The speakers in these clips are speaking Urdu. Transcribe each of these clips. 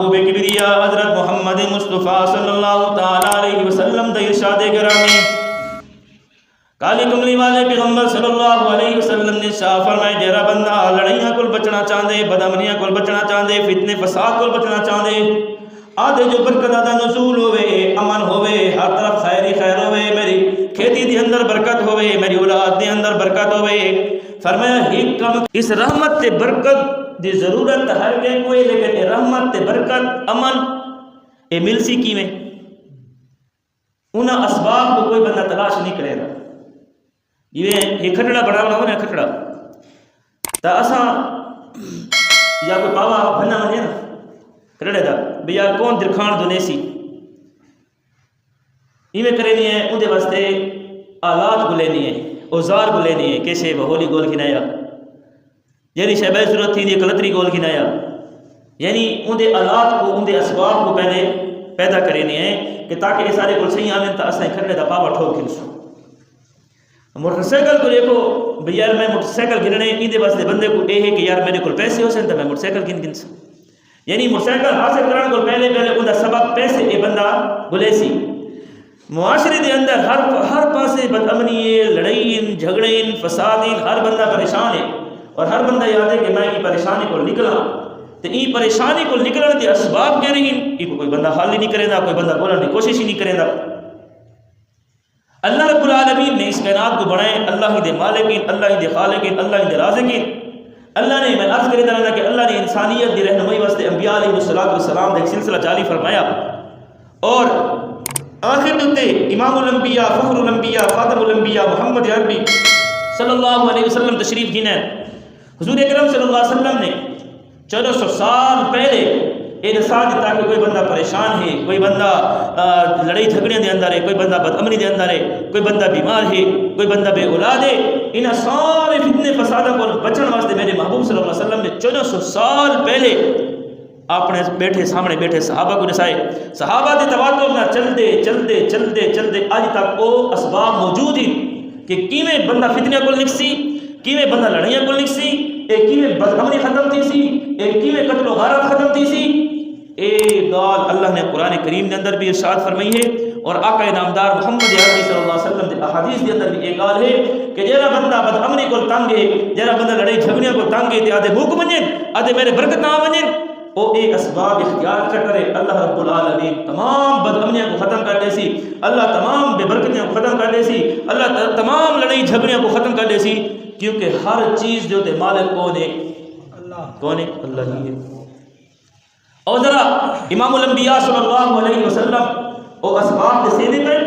بے کبریا حضرت محمد مصطفیٰ صلی اللہ تعالیٰ علیہ وسلم دا ارشاد گرامی کالی کملی والے پیغمبر صلی اللہ علیہ وسلم نے شاہ فرمائے جیرا بندہ لڑائیاں کو بچنا چاہندے بدامنیاں کو بچنا چاہندے فتنے فساد کو بچنا چاہندے آدھے جو برکت آدھا نزول ہوئے امن ہوئے ہر طرف خیری خیر ہوئے میری کھیتی دی اندر برکت ہوئے میری اولاد دی اندر برکت ہوئے فرمایا حکم اس رحمت تے برکت دی ضرورت ہر کے کوئی لیکن اے رحمت تے برکت امن اے ملسی کی میں انہاں اسباب کو کوئی بندہ تلاش نہیں کرے گا یہ کھٹڑا بڑا ہونا ہونا کھٹڑا تا اساں یا کوئی پاوا بھنا مجھے نا کھٹڑے دا بھیا کون درکھان دونیسی ایمیں کرنی ہے اندے واسطے آلات کو لینی ہے اوزار کو لینی ہے کیسے ہولی گول کھنایا یعنی شہبہ ضرورت تھی کلتری گول کھنایا یعنی اندے آلات کو اندے اسباب کو پہلے پیدا کرنی ہے کہ تاکہ یہ سارے کل صحیح آمین تا اساں کھٹڑے دا پاوا ٹھوک کھنسو موٹر سائیکل کو دیکھو بھئی یار میں موٹر سائیکل گرنے اندے واسطے بندے کو اے ہے کہ یار میرے کل پیسے ہو سن تا میں موٹر سائیکل گن سا یعنی موٹر سائیکل حاصل کرنے کو پہلے اندہ سبب پیسے اے بندہ بلے سی معاشرے دے اندر ہر پاسے بدامنی لڑائیں جھگڑیں فسادیں ہر بندہ پریشان ہے اور ہر بندہ یاد ہے کہ میں یہ پریشانی کو نکلا تو یہ پریشانی کو نکلنے کے اسباب کہہ رہی ہیں یہ کوئی بندہ حل ہی نہیں کرے گا کوئی بندہ بولنے کی کوشش ہی نہیں کرے گا اللہ رب العالمین نے اس کائنات کو بنائے اللہ ہی دے مالکین اللہ ہی دے خالقین اللہ ہی دے رازقین اللہ نے میں عرض کرے دانا کہ اللہ نے انسانیت دی رہنمائی واسطے انبیاء علیہ السلام کا ایک سلسلہ جاری فرمایا اور آخر دوتے امام الانبیاء فخر الانبیاء خاتم الانبیاء محمد عربی صلی اللہ علیہ وسلم تشریف گھنے حضور اکرم صلی اللہ علیہ وسلم نے 1400 سال پہلے یہ نصاب دیتا کہ کوئی بندہ پریشان ہے کوئی بندہ لڑائی جھگڑے دے اندر ہے کوئی بندہ بدامنی دے اندر ہے کوئی بندہ بیمار ہے کوئی بندہ بے اولاد ہے انہاں سارے فتنے فسادوں کو بچن واسطے میرے محبوب صلی اللہ علیہ وسلم نے 1400 سال پہلے اپنے بیٹھے سامنے بیٹھے صحابہ کو نسائے صحابہ دے تواتر نہ چلتے آج تک وہ اسباب موجود ہیں کہ کیویں بندہ فتنہ کو لکھسی کیویں بندہ لڑائیاں کو لکھسی ایک کیویں بدامنی ختم تھی سی ایک کیویں قتل و غارت ختم تھی سی اے گال اللہ نے قرآن کریم کے اندر بھی ارشاد فرمائی ہے اور آقا نامدار محمد عربی صلی اللہ علیہ وسلم کے احادیث کے اندر بھی ایک گال ہے کہ جیرا بندہ بدامنی کو تنگ ہے جیرا بندہ لڑائی جھگڑیاں کو تنگ ہے تے آدھے بھوک منجن آدھے میرے برکت نہ منجن او اے اسباب اختیار کرے اللہ رب العالمین تمام بدامنیاں کو ختم کر دے سی اللہ تمام بے برکتیاں کو ختم کر دے سی اللہ تمام لڑائی جھگڑیاں کو ختم کر دے سی کیونکہ ہر چیز جو تے مالک کون ہے اللہ ہی ہے اور ذرا امام الانبیاء صلی اللہ علیہ وسلم او اسباب دے سینے پر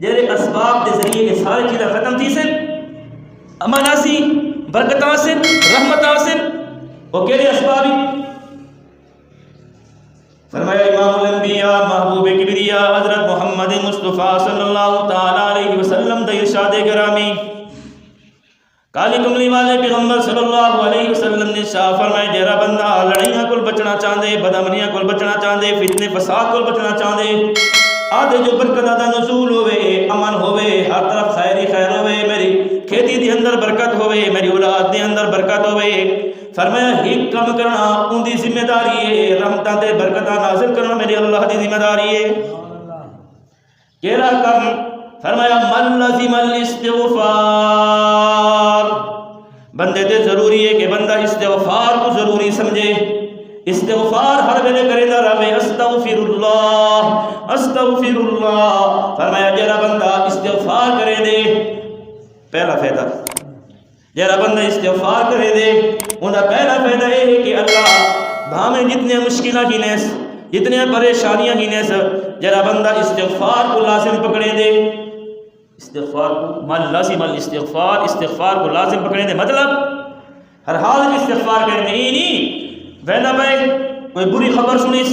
جیرے اسباب دے ذریعے کے سارے چیزیں ختم تھی سن امن آسی برکت آسن رحمت آسن وہ کہڑے اسبابی فرمایا امام الانبیاء محبوب کبریا حضرت محمد مصطفیٰ صلی اللہ تعالیٰ علیہ وسلم دا ارشاد گرامی کالی کملی والے پیغمبر صلی اللہ علیہ وسلم نے شاہ فرمائے جیرا بندہ لڑائیاں کو بچنا چاہندے بدامنیاں کو بچنا چاہندے فتنے فساد کو بچنا چاہندے آدھے جو برکت آدھا نزول ہوئے امن ہوئے ہر طرف خیری خیر ہوئے میری کھیتی دی اندر برکت ہوئے میری اولاد دی اندر برکت ہوئے فرمایا ایک کام کرنا ان دی ذمہ داری ہے رحمتاں تے برکتاں نازل کرنا میری اللہ دی ذمہ داری ہے کیڑا کم فرمایا من لازم الاستغفار بندے تے ضروری ہے کہ بندہ استغفار کو ضروری سمجھے استغفار ہر ویلے کرے نہ رہے استغفر اللہ فرمایا جڑا بندہ استغفار کرے دے پہلا فائدہ جڑا بندہ استغفار کرے دے ان کا پہلا فائدہ یہ ہے کہ اللہ بھامیں جتنے مشکلیں کی نیس جتنے پریشانیاں کی نیس جڑا بندہ استغفار کو لازم پکڑے دے استغفار کو من لازم الاستغفار استغفار کو لازم پکڑے دے مطلب ہر حال میں استغفار کرنے میں نہیں ویدہ بھائی کوئی بری خبر سنیس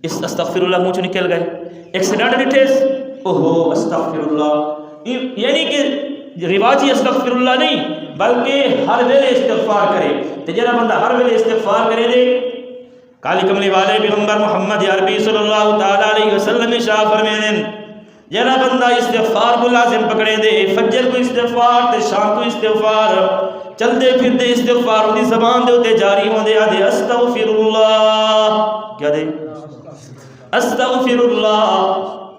استغفر اللہ منہ چو نکل گئے ایکسیڈنٹ ڈٹھیس اوہو استغفر اللہ یعنی کہ رواجی استغفر اللہ نہیں بلکہ ہر ویلے استغفار کرے تجرہ بندہ ہر ویلے استغفار کرے دے کالی کملی والے پیغمبر محمد عربی صلی اللہ تعالیٰ علیہ وسلم شاہ فرمائیں جرا بندہ استغفار کو لازم پکڑے دے فجر کو استغفار تے شام کو استغفار چلتے پھرتے استغفار دی زبان دے اوتے جاری ہوندے آدے استغفر اللہ، کیا دے استغفر اللہ،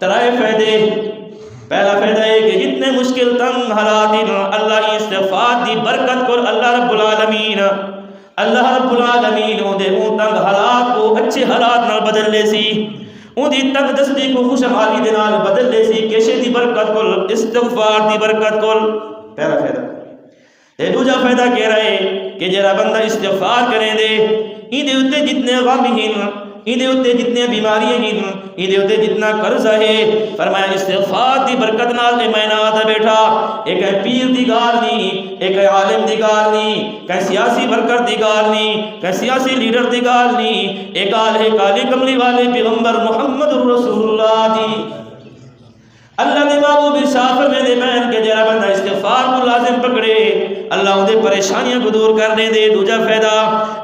ترائے فائدے۔ پہلا فائدہ ہے کہ جتنے مشکل تنگ حالات اللہ استغفار دی برکت کو اللہ رب العالمین اون دے اون تنگ حالات کو اچھے حالات نال بدل لے سی، اون دی تنگ دستی کو خوشحالی دے نال بدل لے سی، کیسے دی برکت کو استغفار دی برکت کو۔ پہلا فائدہ تے دوجا فائدہ کہہ رہے کہ جڑا بندہ استغفار کرے دے ایندے اوتے جتنے غم ہیں، ایندے اوتے جتنے بیماریاں ہیں، ایندے اوتے جتنا قرض ہے، فرمایا استغفار دی برکت نال میں نہ آتا بیٹھا۔ ایک ہے پیر دی گال نہیں، ایک ہے عالم دی گال نہیں، کہ سیاسی ورکر دی گال نہیں، کہ سیاسی لیڈر دی گال نہیں، ایک گال ہے کالی کملی والے پیغمبر محمد رسول اللہ دی۔ اللہ دے محبوب ارشاد فرماتے ہیں کہ جڑا بندہ استغفار کو لازم پکڑے اللہ اون دے پریشانیاں کو دور کر دے دے۔ دوجا فائدہ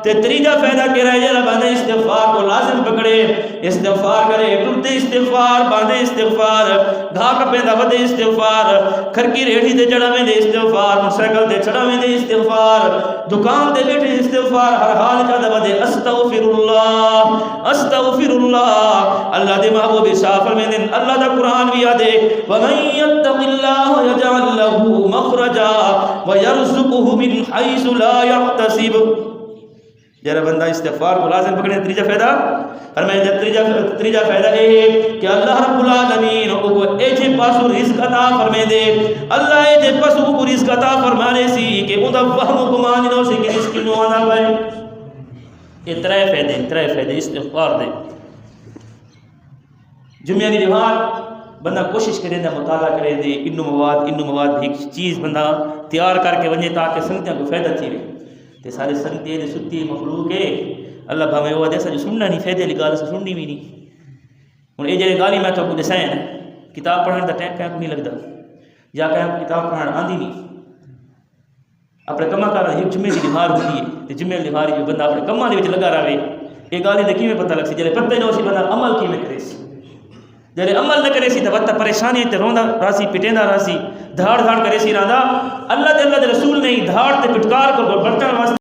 تے تیجا فائدہ کہہ رہا ہے جڑا بندہ استغفار کو لازم پکڑے، استغفار کرے، ٹرتے استغفار، باندھے استغفار، گھا کپیندا ودے استغفار، کھرکی ریڑھی تے چڑھاویں دے استغفار، موٹر سائیکل تے چڑھاویں دے استغفار، دکان تے بیٹھے استغفار، ہر حال چ ودے استغفر اللہ استغفر اللہ۔ اللہ دے محبوب ارشاد فرماتے ہیں اللہ دا قرآن بھی یاد ہے وَمَن يَتَّقِ اللَّهَ يَجْعَل لَّهُ مَخْرَجًا وَيَرْزُقْهُ مِنْ حَيْثُ لَا يَحْتَسِبُ۔ جرا بندہ استغفار کو لازم پکڑے۔ تیجا فائدہ فرمایا تیجا فائدہ ہے کہ اللہ رب العالمین کو ایجے پاسو رزق عطا فرمے دے، اللہ ایجے پاسو کو رزق عطا فرمانے سی کہ اوندا وہم و گمان نہ سی کہ رزق نو آنا پائے۔ یہ ترے فائدے استغفار دے۔ جمعہ دی نماز بندہ کوشش کرے دا مطالعہ کرے دے، انو مواد ایک چیز بندہ تیار کر کے ونجے تاکہ سنگتیاں کو فائدہ تھی رہے تے سارے سنگتے دے ستی مخلوق ہے اللہ بھامے ہوا دے جو سننا نہیں فائدے لی گال سے سننی بھی نہیں۔ ہن اے جڑے گالی میں تو کو دسائیں کتاب پڑھن دا ٹائم کہیں کو نہیں لگدا یا کہیں کتاب پڑھن آندی نہیں، اپنے کما کر ایک جمعے دی نماز ہوندی ہے تے جمعے دی نماز جو بندہ اپنے کما دے وچ لگا رہے اے گالی دے کیویں پتہ لگ سی جڑے پتہ نہ سی بندہ عمل کیویں کرے سی، جڑے عمل نہ کرے سی تے وقت پریشانی تے روندا راسی پٹیندا راسی دھاڑ کرے سی راندا۔ اللہ تے اللہ دے رسول نے دھاڑ تے پٹکار کو برتن واسطے